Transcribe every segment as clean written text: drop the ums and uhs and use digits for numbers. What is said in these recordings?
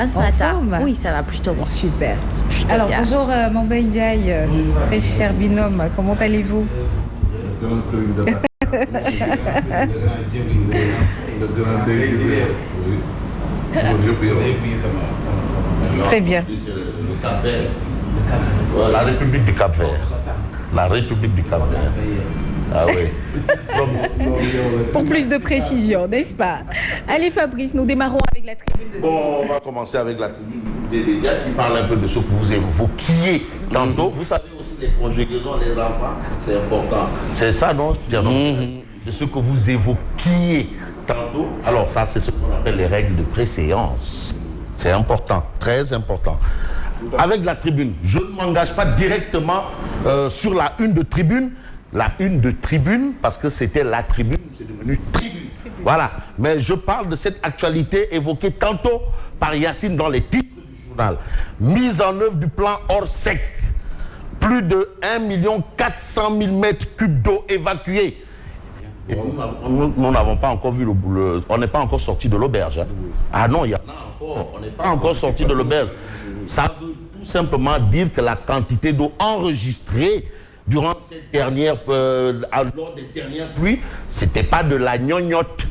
Ce matin, oui, ça va plutôt bien. Super. Plutôt Alors, bien. bonjour Mambay Ndiaye, très cher binôme, comment allez-vous? Très bien. La République du Cap-Vert. La République du Cap-Vert. Ah oui. Pour plus de précision, n'est-ce pas? Allez Fabrice, nous démarrons avec la tribune de... Bon, on va commencer avec la tribune des médias qui parle un peu de ce que vous évoquiez tantôt. Vous savez aussi les conjugaisons, les enfants, c'est important. C'est ça, non? De ce que vous évoquiez tantôt. Alors ça, c'est ce qu'on appelle les règles de préséance. C'est important, très important. Avec la tribune, je ne m'engage pas directement sur la une de tribune. La une de tribune, parce que c'était la tribune, c'est devenu tribune. Voilà. Mais je parle de cette actualité évoquée tantôt par Yacine dans les titres du journal. Mise en œuvre du plan Orsec. Plus de 1 400 000 mètres cubes d'eau évacués. Et nous n'avons pas encore vu on n'est pas encore sorti de l'auberge. Hein. Ah non, il y en a encore. On n'est pas encore sorti de l'auberge. Ça veut tout simplement dire que la quantité d'eau enregistrée durant cette dernière, lors des dernières pluies, c'était pas de la gnognotte,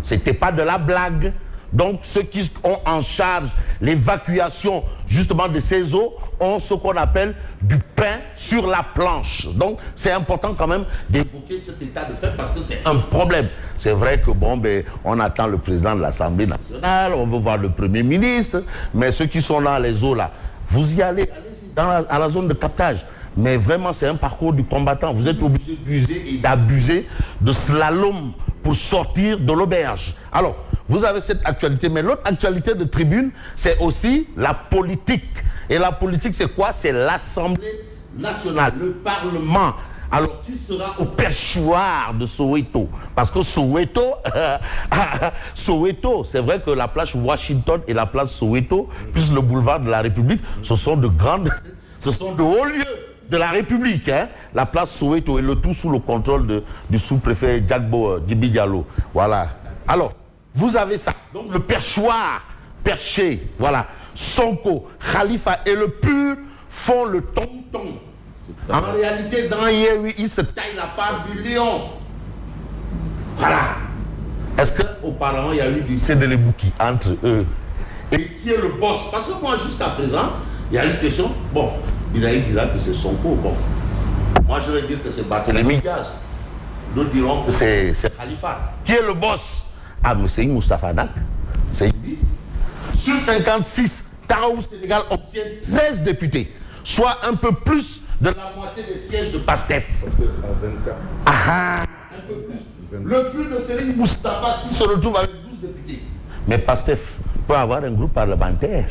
c'était pas de la blague. Donc ceux qui ont en charge l'évacuation justement de ces eaux ont ce qu'on appelle du pain sur la planche. Donc c'est important quand même d'évoquer cet état de fait parce que c'est un problème. C'est vrai que bon, ben, on attend le président de l'Assemblée nationale, on veut voir le Premier ministre, mais ceux qui sont dans les eaux là, vous y allez, à la zone de captage. Mais vraiment, c'est un parcours du combattant. Vous êtes obligé d'user et d'abuser de slalom pour sortir de l'auberge. Alors, vous avez cette actualité. Mais l'autre actualité de tribune, c'est aussi la politique. Et la politique, c'est quoi? C'est l'Assemblée nationale, le Parlement. Alors, qui sera au perchoir de Soweto? Parce que Soweto, Soweto, c'est vrai que la place Washington et la place Soweto, plus le boulevard de la République, ce sont de grandes... Ce sont de hauts lieux de la République, hein? La place Soweto et le tout sous le contrôle du sous-préfet Jagbo Djibi Diallo. Voilà. Alors, vous avez ça. Donc le perchoir, perché, voilà. Sonko, Khalifa et le PUR font le tonton. En réalité, dans Yehui, ils se taillent la part du lion. Voilà. Est-ce qu'au Parlement, il y a eu du cédélébouki entre eux? Et qui est le boss? Parce que moi, jusqu'à présent, il y a une question. Bon, il a dit là que c'est Sonko. Bon, moi je vais dire que c'est Barthélémy Diaz. D'autres diront que c'est Khalifa. Qui est le boss? Ah, mais c'est Moustapha Nak. C'est lui. Sur 56, Tahaou Sénégal obtient 13 députés, soit un peu plus de la moitié des sièges de PASTEF. Ah, un peu plus. Le plus de Serigne Moustapha se retrouve avec 12 députés. Mais PASTEF peut avoir un groupe parlementaire.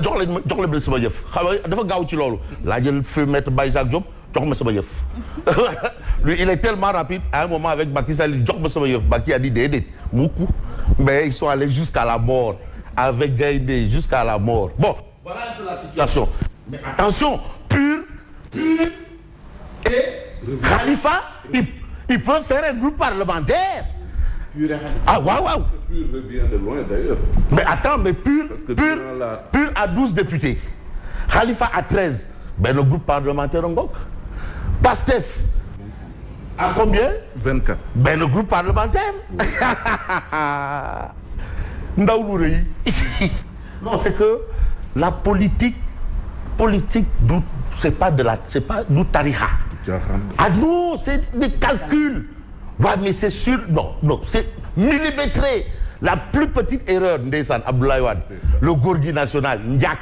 jox la sama yëf xam nga dafa gaaw ci loolu laa jël feu maître Baye Jacques Diop jox ma sama yëf lui il est tellement rapide à un moment avec Macky Sall jox ma sama yëf Macky a dit déedéet mukk mais ils sont allés jusqu'à la mort avec Gaïndé jusqu'à la mort. Bon, voilà un peu la situation. Mais attention, PUR et Khalifa, ils peuvent faire un groupe parlementaire. Ah waouh waouh. PUR vient de loin d'ailleurs. Mais attends, mais PUR a 12 députés. Khalifa a 13. Ben le groupe parlementaire Ngok. PASTEF a combien? 24. Ben le groupe parlementaire. Non, c'est que la politique, c'est pas du tariha. Ah non, c'est des calculs. Ouais, mais c'est sûr, non, c'est millimétré. La plus petite erreur, Ndesan Abdoulaye Wade, le Gorgui national, Ndiak,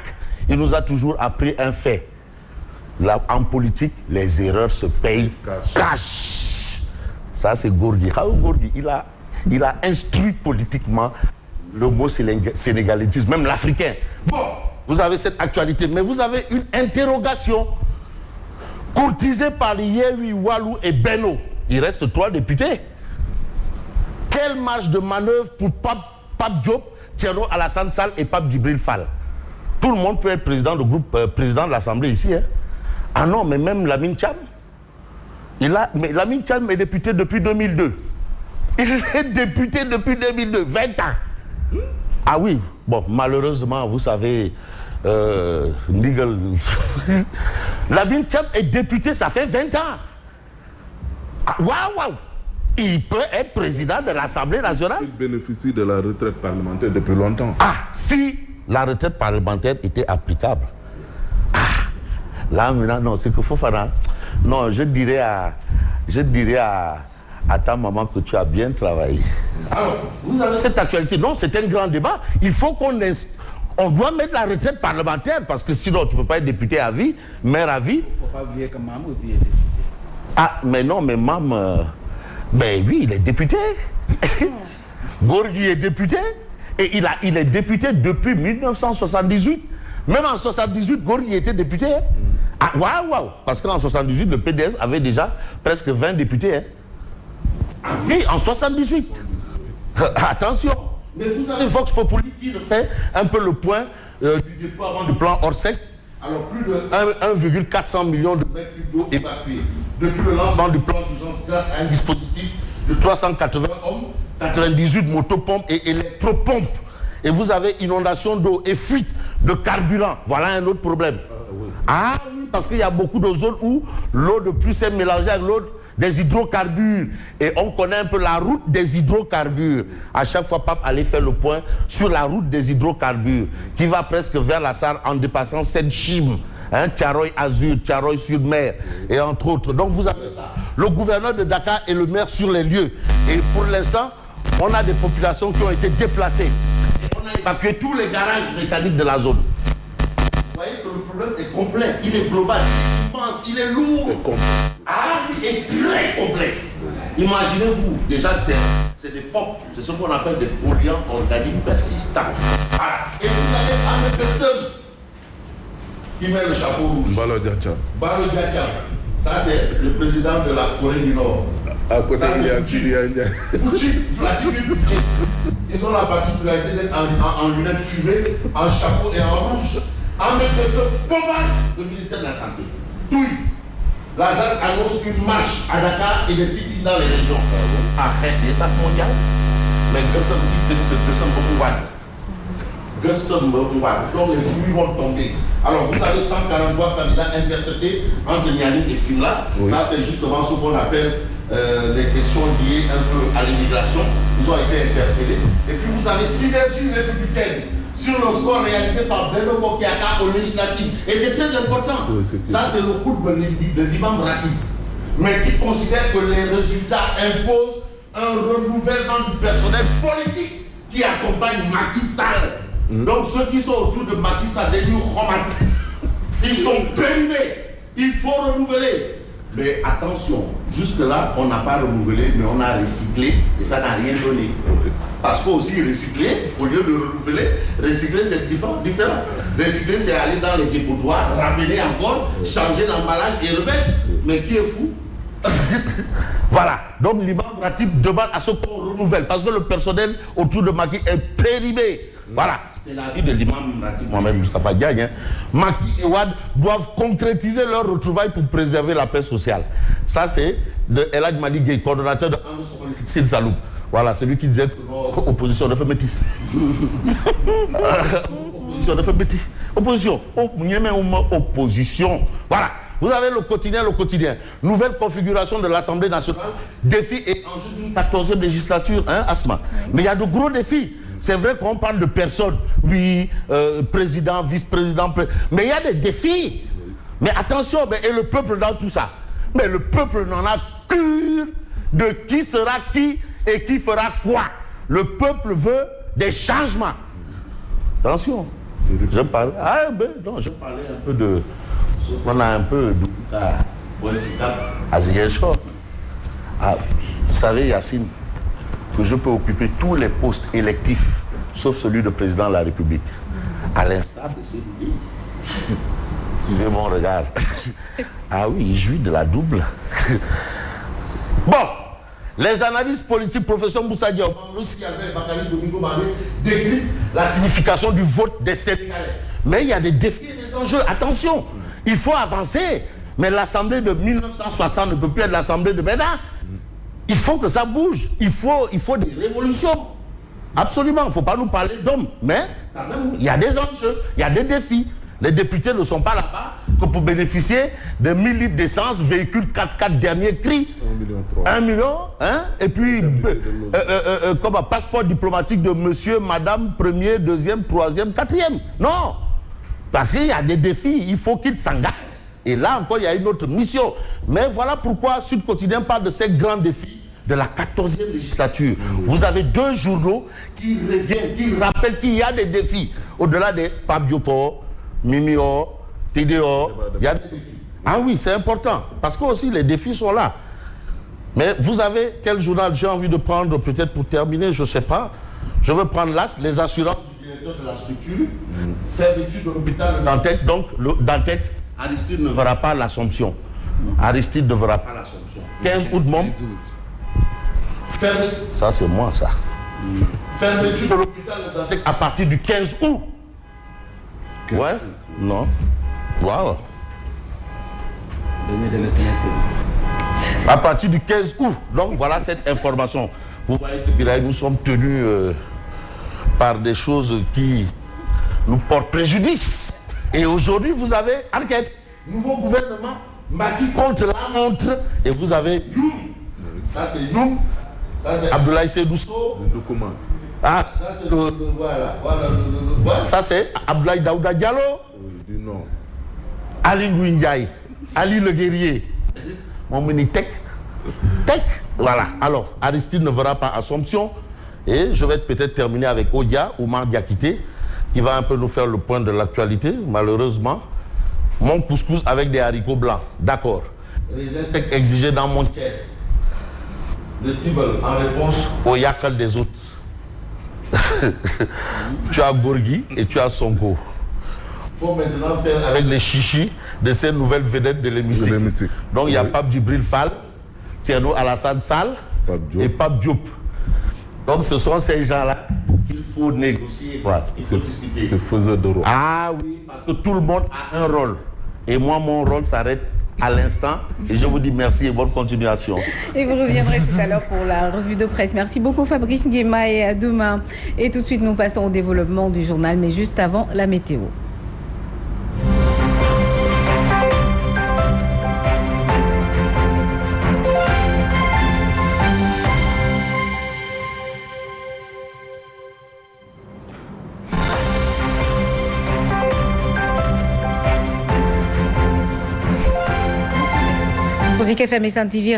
il nous a toujours appris un fait. Là, en politique, les erreurs se payent cash. Ça, c'est Gorgui. Gorgui, il a instruit politiquement le mot sénégalisme, même l'africain. Bon, vous avez cette actualité, mais vous avez une interrogation courtisée par Yehui, Walou et Beno. Il reste 3 députés. Quelle marge de manœuvre pour Pape Diop, Thierno Alassane Sall et Pape Djibril Fall? Tout le monde peut être président du groupe, président de l'Assemblée ici. Hein? Ah non, mais même Lamine Cham, Mais Lamine Thiam est député depuis 2002. Il est député depuis 2002, 20 ans. Ah oui, bon, malheureusement, vous savez, Nigel... Lamine Thiam est député, ça fait 20 ans. Waouh, waouh! Il peut être président de l'Assemblée nationale. Il bénéficie de la retraite parlementaire depuis longtemps. Ah, si la retraite parlementaire était applicable. Ah, là, maintenant, non, c'est que Fofana. Non, je dirais à ta maman que tu as bien travaillé. Alors, vous avez cette actualité. Non, c'est un grand débat. Il faut qu'on doit mettre la retraite parlementaire parce que sinon, tu ne peux pas être député à vie, maire à vie. Il ne faut pas oublier que Mam aussi est député. Ah, mais non, mais Mam... Ben oui, il est député. Gorgui est député. Et il est député depuis 1978. Même en 1978, Gorgui était député. Hein. Ah, waouh, waouh. Parce qu'en 1978, le PDS avait déjà presque 20 députés. Hein. Ah, oui, en 1978. Attention. Mais vous avez Vox Populi qui fait un peu le point du déploiement du plan Orsec. Alors, plus de 1,400 millions de mètres cubes d'eau évacués. Depuis le lancement du plan d'urgence grâce à un dispositif de 380 hommes, 98 motopompes et électropompes. Et vous avez inondation d'eau et fuite de carburant. Voilà un autre problème. Ah oui, parce qu'il y a beaucoup de zones où l'eau de pluie s'est mélangée avec l'eau des hydrocarbures. Et on connaît un peu la route des hydrocarbures. À chaque fois, Pape allait faire le point sur la route des hydrocarbures qui va presque vers la Sarre en dépassant Seine-Chim, hein, Tiaroy-Azur-Mer et entre autres. Donc vous avez ça. Le gouverneur de Dakar est le maire sur les lieux. Et pour l'instant, on a des populations qui ont été déplacées. Et on a évacué tous les garages mécaniques de la zone. Vous voyez que le problème est complet, il est global, il est lourd. Ah, il est très complexe. Imaginez-vous, déjà c'est des POC, c'est ce qu'on appelle des polluants organiques persistants. Voilà. Et vous avez un personne qui met le chapeau rouge. Balo Diacha. Balo Diacha. Ça c'est le président de la Corée du Nord. À côté de Poutine, Vladimir Poutine. Ils ont la particularité d'être en lunettes fumées, en chapeau et en rouge. En personne, combat le ministère de la Santé. Oui. L'Alsace annonce une marche à Dakar et des sites dans les régions. Après des sacs mondiaux, mais Gussum dit que c'est Gussum Bokouane. Donc les flux vont tomber. Alors vous avez 143 candidats interceptés entre Niani et Fimla. Oui. Ça c'est justement ce qu'on appelle les questions liées un peu à l'immigration. Ils ont été interpellés. Et puis vous avez synergie républicaine sur le score réalisé par Beno Bokiaka au législatif. Et c'est très important. Oui, ça, c'est le coup de l'imam Ratib. Mais qui considère que les résultats imposent un renouvellement du personnel politique qui accompagne Macky Sall. Donc ceux qui sont autour de Macky Sall, des new Romat, ils sont périmés. Il faut renouveler. Mais attention, jusque-là, on n'a pas renouvelé, mais on a recyclé et ça n'a rien donné. Parce qu'aussi recycler, au lieu de renouveler, recycler c'est différent. Recycler c'est aller dans les dépotoirs, ramener encore, changer l'emballage et remettre. Mais qui est fou? Voilà, donc l'imam Ratib demande à ce qu'on renouvelle parce que le personnel autour de Macky est périmé. Voilà, c'est l'avis de l'imam Ratib moi-même, Moustapha Diagne. Hein. Macky et Wade doivent concrétiser leur retrouvailles pour préserver la paix sociale. Ça, c'est de Elhadj Malick Gueye, coordonnateur de Sine Saloum. Voilà, c'est lui qui disait que l'opposition ne fait métis. Opposition ne fait métis. Opposition. Opposition. Voilà. Vous avez le quotidien. Nouvelle configuration de l'Assemblée nationale. Défi et enjeu d'une 14e législature, hein, Asma. Mais il y a de gros défis. C'est vrai qu'on parle de personnes. Oui, président, vice-président. Mais il y a des défis. Mais attention, et le peuple dans tout ça. Mais le peuple n'en a cure de qui sera qui et qui fera quoi. Le peuple veut des changements. Attention. Je parlais. Je parlais un peu de. On a un peu vous savez, Yacine, que je peux occuper tous les postes électifs, sauf celui de président de la République. À l'instar de ces idées. Suivez mon regard. Ah oui, il jouit de la double. Bon, les analystes politiques, professeur Moussa Diop, décrit la signification du vote des Sénégalais. Mais il y a des défis et des enjeux. Attention, il faut avancer. Mais l'Assemblée de 1960 ne peut plus être l'Assemblée de maintenant. Il faut que ça bouge. Il faut des révolutions. Absolument. Il ne faut pas nous parler d'hommes. Mais quand même, il y a des enjeux, il y a des défis. Les députés ne sont pas là-bas que pour bénéficier de 1000 litres d'essence, véhicule 4x4 dernier cri. 1 million, hein? Et puis, comme un passeport diplomatique de monsieur, madame, premier, deuxième, troisième, quatrième. Non! Parce qu'il y a des défis, il faut qu'ils s'engagent. Et là encore, il y a une autre mission. Mais voilà pourquoi Sud Quotidien parle de ces grands défis de la 14e législature. Vous avez 2 journaux qui reviennent, qui rappellent qu'il y a des défis. Au-delà des Pape Diop, Mimio, TDO, il y a des défis. Ah oui, c'est important. Parce que aussi les défis sont là. Mais vous avez quel journal j'ai envie de prendre, peut-être pour terminer, je ne sais pas. Je veux prendre l'AS, les assurances du directeur de la structure, fermeture de l'hôpital de Dantec. Donc, Dantec, Aristide ne verra pas l'Assomption. Aristide ne verra pas l'Assomption. 15 août, mon. Ça, c'est moi, ça. Fermeture de l'hôpital de Dantec à partir du 15 août. Ouais? Non. Waouh. À partir du 15 août. Donc, voilà cette information. Vous voyez, nous sommes tenus par des choses qui nous portent préjudice. Et aujourd'hui, vous avez enquête. Nouveau gouvernement, Macky contre la montre. Et vous avez Youm. Ça, c'est Youm. Ça, c'est Abdoulaye Sedousso. Ah, ça, c'est ça, c'est Abdoulaye Daouda Diallo. Du Nord. Ali Ngouindiaye. Ali le guerrier. Mon mini tech. Tech. Voilà. Alors, Aristide ne verra pas Assomption. Et je vais peut-être terminer avec Odia, Oumar Diakité, qui va un peu nous faire le point de l'actualité, malheureusement. Mon couscous avec des haricots blancs. D'accord. Les insectes exigés dans mon tiers. Le Tibble en réponse au yakal des autres. Tu as Gorgui et tu as Sonko. Il faut maintenant faire avec les chichis de ces nouvelles vedettes de l'hémicycle. Donc il y a Pape Djibril Fall, Thierno Alassane Sall et Pape Diop. Donc ce sont ces gens-là qu'il faut négocier. Il faut discuter. C'est faiseur de rôle. Ah oui, parce que tout le monde a un rôle. Et moi, mon rôle s'arrête à l'instant. Et je vous dis merci et bonne continuation. Et vous reviendrez tout à l'heure pour la revue de presse. Merci beaucoup Fabrice Nguema et à demain. Et tout de suite, nous passons au développement du journal, mais juste avant, la météo. Musique FM et Sun TV.